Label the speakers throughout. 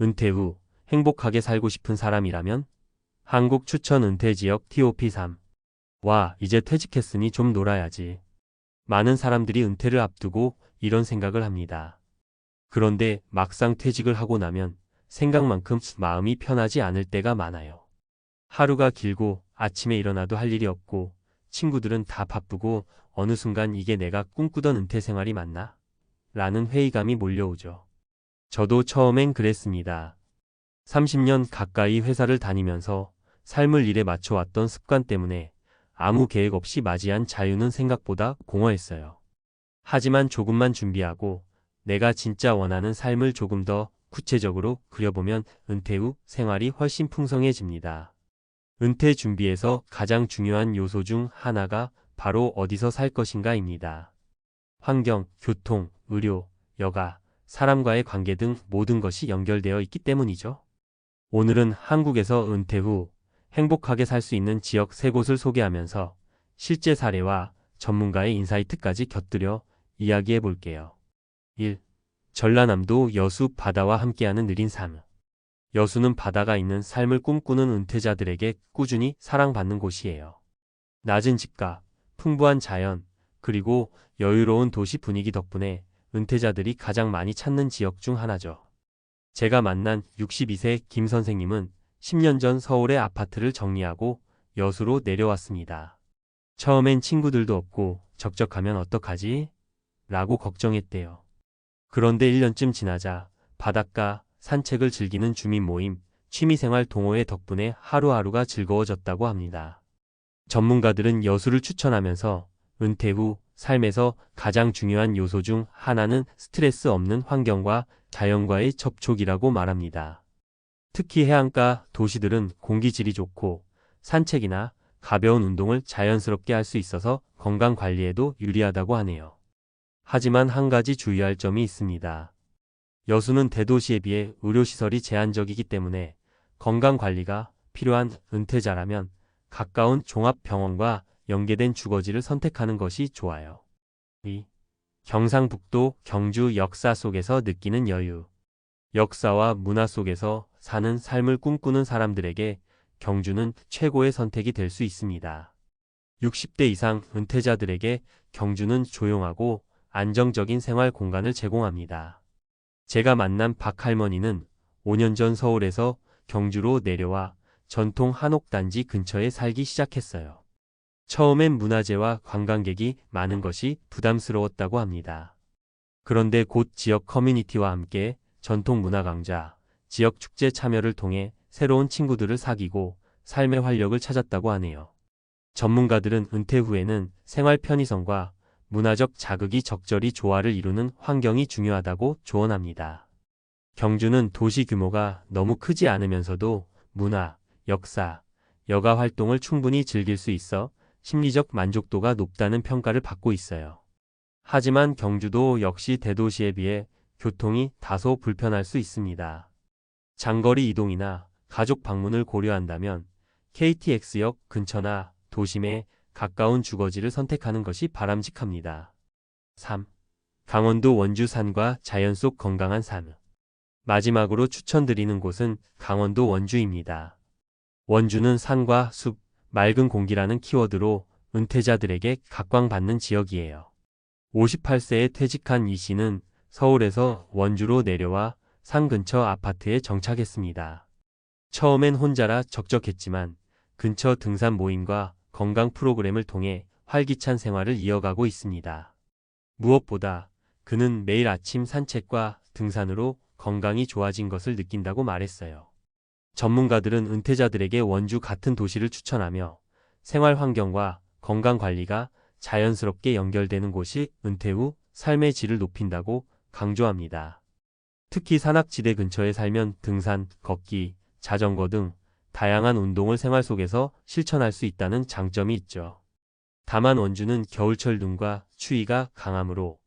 Speaker 1: 은퇴 후 행복하게 살고 싶은 사람이라면 한국 추천 은퇴 지역 TOP3. 와, 이제 퇴직했으니 좀 놀아야지. 많은 사람들이 은퇴를 앞두고 이런 생각을 합니다. 그런데 막상 퇴직을 하고 나면 생각만큼 마음이 편하지 않을 때가 많아요. 하루가 길고 아침에 일어나도 할 일이 없고 친구들은 다 바쁘고 어느 순간 이게 내가 꿈꾸던 은퇴 생활이 맞나? 라는 회의감이 몰려오죠. 저도 처음엔 그랬습니다. 30년 가까이 회사를 다니면서 삶을 일에 맞춰왔던 습관 때문에 아무 계획 없이 맞이한 자유는 생각보다 공허했어요. 하지만 조금만 준비하고 내가 진짜 원하는 삶을 조금 더 구체적으로 그려보면 은퇴 후 생활이 훨씬 풍성해집니다. 은퇴 준비에서 가장 중요한 요소 중 하나가 바로 어디서 살 것인가입니다. 환경, 교통, 의료, 여가, 사람과의 관계 등 모든 것이 연결되어 있기 때문이죠. 오늘은 한국에서 은퇴 후 행복하게 살 수 있는 지역 3곳을 소개하면서 실제 사례와 전문가의 인사이트까지 곁들여 이야기해 볼게요. 1. 전라남도 여수 바다와 함께하는 느린 삶. 여수는 바다가 있는 삶을 꿈꾸는 은퇴자들에게 꾸준히 사랑받는 곳이에요. 낮은 집값, 풍부한 자연, 그리고 여유로운 도시 분위기 덕분에 은퇴자들이 가장 많이 찾는 지역 중 하나죠. 제가 만난 62세 김 선생님은 10년 전 서울의 아파트를 정리하고 여수로 내려왔습니다. 처음엔 친구들도 없고 적적하면 어떡하지? 라고 걱정했대요. 그런데 1년쯤 지나자 바닷가, 산책을 즐기는 주민 모임, 취미생활 동호회 덕분에 하루하루가 즐거워졌다고 합니다. 전문가들은 여수를 추천하면서 은퇴 후 삶에서 가장 중요한 요소 중 하나는 스트레스 없는 환경과 자연과의 접촉이라고 말합니다. 특히 해안가 도시들은 공기질이 좋고 산책이나 가벼운 운동을 자연스럽게 할 수 있어서 건강 관리에도 유리하다고 하네요. 하지만 한 가지 주의할 점이 있습니다. 여수는 대도시에 비해 의료시설이 제한적이기 때문에 건강관리가 필요한 은퇴자라면 가까운 종합병원과 연계된 주거지를 선택하는 것이 좋아요. 2. 경상북도 경주 역사 속에서 느끼는 여유. 역사와 문화 속에서 사는 삶을 꿈꾸는 사람들에게 경주는 최고의 선택이 될 수 있습니다. 60대 이상 은퇴자들에게 경주는 조용하고 안정적인 생활 공간을 제공합니다. 제가 만난 박 할머니는 5년 전 서울에서 경주로 내려와 전통 한옥단지 근처에 살기 시작했어요. 처음엔 문화재와 관광객이 많은 것이 부담스러웠다고 합니다. 그런데 곧 지역 커뮤니티와 함께 전통 문화 강좌, 지역 축제 참여를 통해 새로운 친구들을 사귀고 삶의 활력을 찾았다고 하네요. 전문가들은 은퇴 후에는 생활 편의성과 문화적 자극이 적절히 조화를 이루는 환경이 중요하다고 조언합니다. 경주는 도시 규모가 너무 크지 않으면서도 문화, 역사, 여가 활동을 충분히 즐길 수 있어 심리적 만족도가 높다는 평가를 받고 있어요. 하지만 경주도 역시 대도시에 비해 교통이 다소 불편할 수 있습니다. 장거리 이동이나 가족 방문을 고려한다면 KTX역 근처나 도심에 가까운 주거지를 선택하는 것이 바람직합니다. 3. 강원도 원주 산과 자연 속 건강한 삶. 마지막으로 추천드리는 곳은 강원도 원주입니다. 원주는 산과 숲, 맑은 공기라는 키워드로 은퇴자들에게 각광받는 지역이에요. 58세에 퇴직한 이 씨는 서울에서 원주로 내려와 산 근처 아파트에 정착했습니다. 처음엔 혼자라 적적했지만 근처 등산 모임과 건강 프로그램을 통해 활기찬 생활을 이어가고 있습니다. 무엇보다 그는 매일 아침 산책과 등산으로 건강이 좋아진 것을 느낀다고 말했어요. 전문가들은 은퇴자들에게 원주 같은 도시를 추천하며 생활 환경과 건강 관리가 자연스럽게 연결되는 곳이 은퇴 후 삶의 질을 높인다고 강조합니다. 특히 산악지대 근처에 살면 등산, 걷기, 자전거 등 다양한 운동을 생활 속에서 실천할 수 있다는 장점이 있죠. 다만 원주는 겨울철 눈과 추위가 강하므로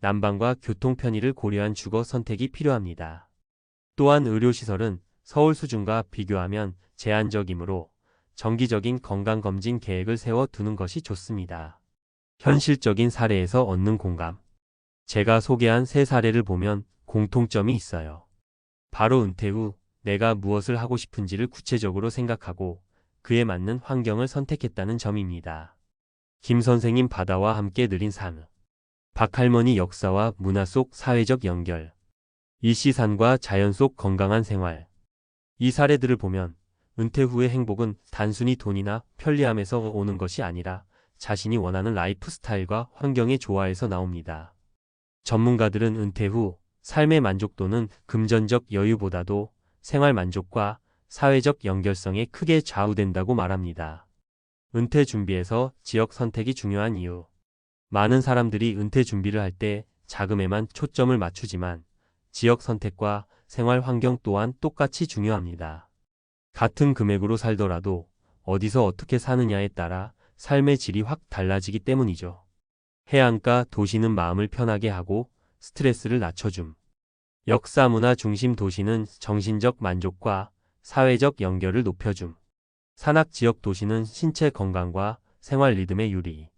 Speaker 1: 난방과 교통 편의를 고려한 주거 선택이 필요합니다. 또한 의료시설은 서울 수준과 비교하면 제한적이므로 정기적인 건강검진 계획을 세워 두는 것이 좋습니다. 현실적인 사례에서 얻는 공감. 제가 소개한 세 사례를 보면 공통점이 있어요. 바로 은퇴 후 내가 무엇을 하고 싶은지를 구체적으로 생각하고 그에 맞는 환경을 선택했다는 점입니다. 김 선생님 바다와 함께 느린 삶. 박할머니 역사와 문화 속 사회적 연결. 이시산과 자연 속 건강한 생활. 이 사례들을 보면 은퇴 후의 행복은 단순히 돈이나 편리함에서 오는 것이 아니라 자신이 원하는 라이프 스타일과 환경의 조화에서 나옵니다. 전문가들은 은퇴 후 삶의 만족도는 금전적 여유보다도 생활 만족과 사회적 연결성에 크게 좌우된다고 말합니다. 은퇴 준비에서 지역 선택이 중요한 이유. 많은 사람들이 은퇴 준비를 할 때 자금에만 초점을 맞추지만 지역 선택과 생활 환경 또한 똑같이 중요합니다. 같은 금액으로 살더라도 어디서 어떻게 사느냐에 따라 삶의 질이 확 달라지기 때문이죠. 해안가 도시는 마음을 편하게 하고 스트레스를 낮춰줌. 역사 문화 중심 도시는 정신적 만족과 사회적 연결을 높여줌. 산악 지역 도시는 신체 건강과 생활 리듬의 유리.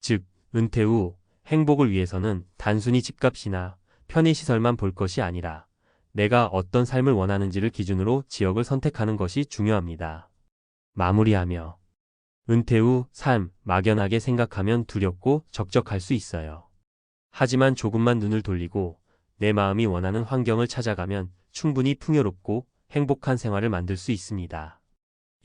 Speaker 1: 즉, 은퇴 후 행복을 위해서는 단순히 집값이나 편의시설만 볼 것이 아니라 내가 어떤 삶을 원하는지를 기준으로 지역을 선택하는 것이 중요합니다. 마무리하며 은퇴 후 삶 막연하게 생각하면 두렵고 적적할 수 있어요. 하지만 조금만 눈을 돌리고 내 마음이 원하는 환경을 찾아가면 충분히 풍요롭고 행복한 생활을 만들 수 있습니다.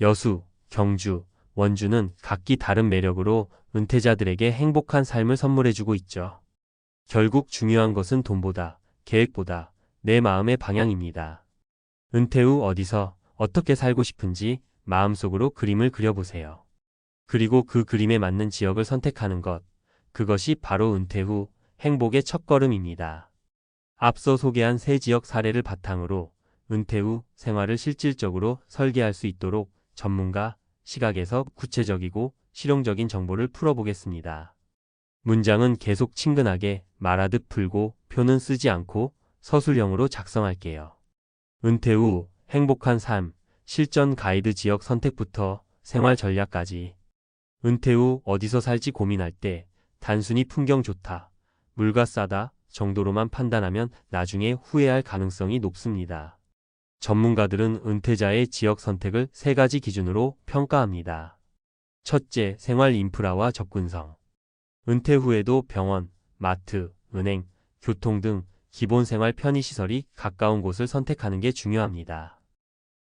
Speaker 1: 여수, 경주, 원주는 각기 다른 매력으로 은퇴자들에게 행복한 삶을 선물해주고 있죠. 결국 중요한 것은 돈보다, 계획보다 내 마음의 방향입니다. 은퇴 후 어디서 어떻게 살고 싶은지 마음속으로 그림을 그려보세요. 그리고 그 그림에 맞는 지역을 선택하는 것, 그것이 바로 은퇴 후 행복의 첫걸음입니다. 앞서 소개한 세 지역 사례를 바탕으로 은퇴 후 생활을 실질적으로 설계할 수 있도록 전문가 시각에서 구체적이고 실용적인 정보를 풀어보겠습니다. 문장은 계속 친근하게 말하듯 풀고 표는 쓰지 않고 서술형으로 작성할게요. 은퇴 후 행복한 삶, 실전 가이드 지역 선택부터 생활 전략까지. 은퇴 후 어디서 살지 고민할 때 단순히 풍경 좋다, 물가 싸다 정도로만 판단하면 나중에 후회할 가능성이 높습니다. 전문가들은 은퇴자의 지역 선택을 세 가지 기준으로 평가합니다. 첫째, 생활 인프라와 접근성. 은퇴 후에도 병원, 마트, 은행, 교통 등 기본 생활 편의시설이 가까운 곳을 선택하는 게 중요합니다.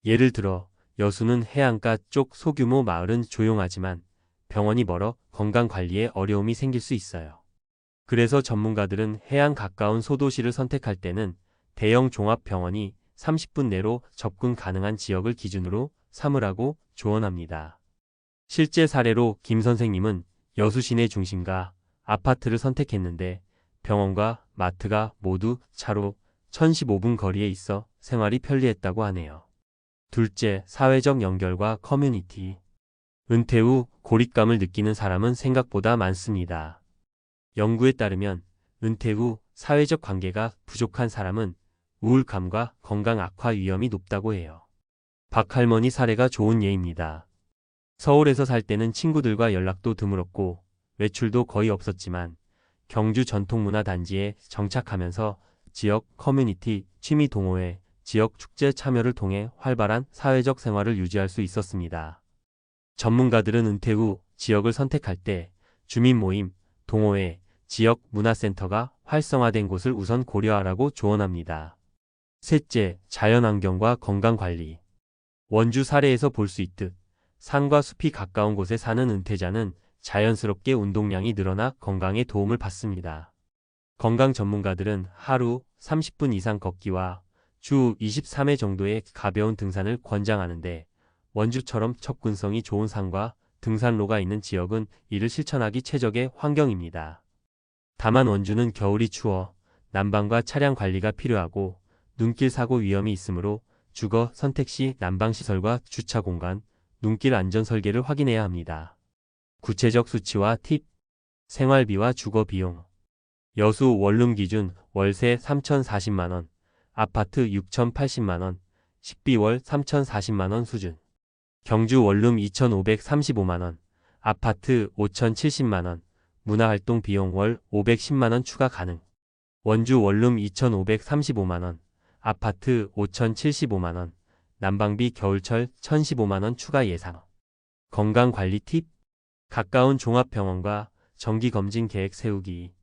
Speaker 1: 예를 들어 여수는 해안가 쪽 소규모 마을은 조용하지만 병원이 멀어 건강관리에 어려움이 생길 수 있어요. 그래서 전문가들은 해안 가까운 소도시를 선택할 때는 대형 종합병원이 30분 내로 접근 가능한 지역을 기준으로 삼으라고 조언합니다. 실제 사례로 김 선생님은 여수 시내 중심가 아파트를 선택했는데 병원과 마트가 모두 차로 1015분 거리에 있어 생활이 편리했다고 하네요. 둘째, 사회적 연결과 커뮤니티. 은퇴 후 고립감을 느끼는 사람은 생각보다 많습니다. 연구에 따르면 은퇴 후 사회적 관계가 부족한 사람은 우울감과 건강 악화 위험이 높다고 해요. 박할머니 사례가 좋은 예입니다. 서울에서 살 때는 친구들과 연락도 드물었고 외출도 거의 없었지만 경주 전통문화단지에 정착하면서 지역 커뮤니티, 취미 동호회, 지역 축제 참여를 통해 활발한 사회적 생활을 유지할 수 있었습니다. 전문가들은 은퇴 후 지역을 선택할 때 주민 모임, 동호회, 지역 문화센터가 활성화된 곳을 우선 고려하라고 조언합니다. 셋째, 자연환경과 건강관리. 원주 사례에서 볼 수 있듯 산과 숲이 가까운 곳에 사는 은퇴자는 자연스럽게 운동량이 늘어나 건강에 도움을 받습니다. 건강 전문가들은 하루 30분 이상 걷기와 주 23회 정도의 가벼운 등산을 권장하는데 원주처럼 접근성이 좋은 산과 등산로가 있는 지역은 이를 실천하기 최적의 환경입니다. 다만 원주는 겨울이 추워 난방과 차량 관리가 필요하고 눈길 사고 위험이 있으므로 주거 선택 시 난방시설과 주차 공간, 눈길 안전 설계를 확인해야 합니다. 구체적 수치와 팁, 생활비와 주거 비용. 여수 원룸 기준 월세 3,040만원, 아파트 6,080만원, 식비 월 3,040만원 수준. 경주 원룸 2,535만원, 아파트 5,070만원, 문화활동 비용 월 510만원 추가 가능. 원주 원룸 2,535만원, 아파트 5,075만원, 난방비 겨울철 1,015만원 추가 예상. 건강관리 팁. 가까운 종합병원과 정기검진 계획 세우기.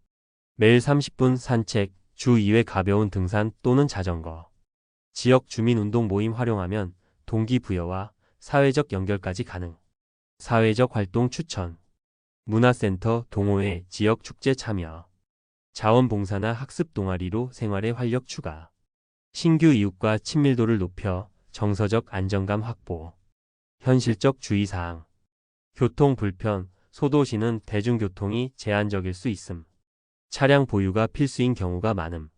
Speaker 1: 매일 30분 산책, 주 2회 가벼운 등산 또는 자전거. 지역 주민운동 모임 활용하면 동기부여와 사회적 연결까지 가능. 사회적 활동 추천. 문화센터, 동호회, 지역 축제 참여. 자원봉사나 학습 동아리로 생활의 활력 추가. 신규 이웃과 친밀도를 높여 정서적 안정감 확보. 현실적 주의사항. 교통 불편, 소도시는 대중교통이 제한적일 수 있음. 차량 보유가 필수인 경우가 많음.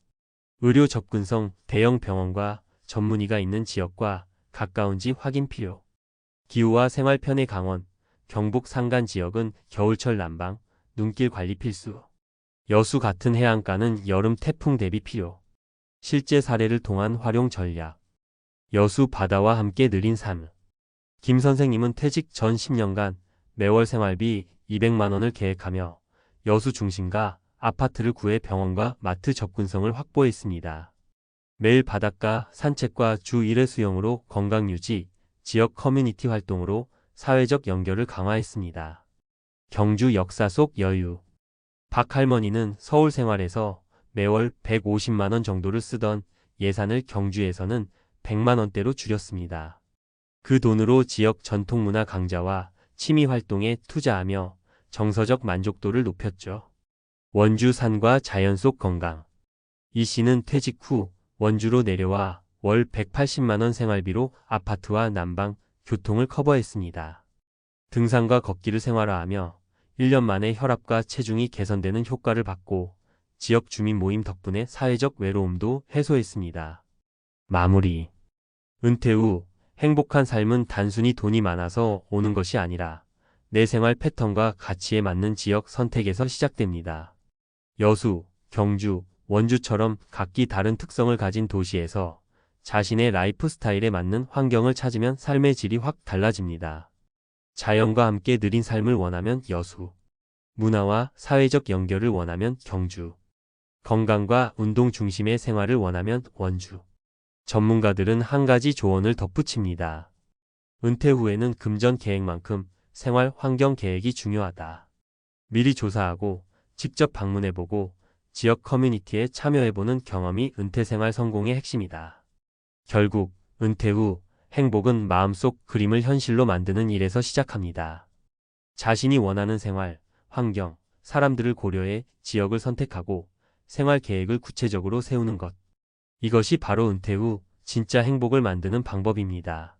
Speaker 1: 의료 접근성, 대형 병원과 전문의가 있는 지역과 가까운지 확인 필요. 기후와 생활 편의 강원, 경북 산간 지역은 겨울철 난방, 눈길 관리 필수. 여수 같은 해안가는 여름 태풍 대비 필요. 실제 사례를 통한 활용 전략. 여수 바다와 함께 느린 삶. 김 선생님은 퇴직 전 10년간 매월 생활비 200만 원을 계획하며 여수 중심가 아파트를 구해 병원과 마트 접근성을 확보했습니다. 매일 바닷가 산책과 주 1회 수영으로 건강 유지, 지역 커뮤니티 활동으로 사회적 연결을 강화했습니다. 경주 역사 속 여유. 박 할머니는 서울 생활에서 매월 150만 원 정도를 쓰던 예산을 경주에서는 100만 원대로 줄였습니다. 그 돈으로 지역 전통문화 강좌와 취미 활동에 투자하며 정서적 만족도를 높였죠. 원주 산과 자연 속 건강. 이 씨는 퇴직 후 원주로 내려와 월 180만 원 생활비로 아파트와 난방, 교통을 커버했습니다. 등산과 걷기를 생활화하며 1년 만에 혈압과 체중이 개선되는 효과를 받고 지역 주민 모임 덕분에 사회적 외로움도 해소했습니다. 마무리. 은퇴 후 행복한 삶은 단순히 돈이 많아서 오는 것이 아니라 내 생활 패턴과 가치에 맞는 지역 선택에서 시작됩니다. 여수, 경주, 원주처럼 각기 다른 특성을 가진 도시에서 자신의 라이프 스타일에 맞는 환경을 찾으면 삶의 질이 확 달라집니다. 자연과 함께 느린 삶을 원하면 여수, 문화와 사회적 연결을 원하면 경주, 건강과 운동 중심의 생활을 원하면 원주. 전문가들은 한 가지 조언을 덧붙입니다. 은퇴 후에는 금전 계획만큼 생활 환경 계획이 중요하다. 미리 조사하고 직접 방문해보고 지역 커뮤니티에 참여해보는 경험이 은퇴 생활 성공의 핵심이다. 결국 은퇴 후 행복은 마음속 그림을 현실로 만드는 일에서 시작합니다. 자신이 원하는 생활, 환경, 사람들을 고려해 지역을 선택하고 생활 계획을 구체적으로 세우는 것. 이것이 바로 은퇴 후 진짜 행복을 만드는 방법입니다.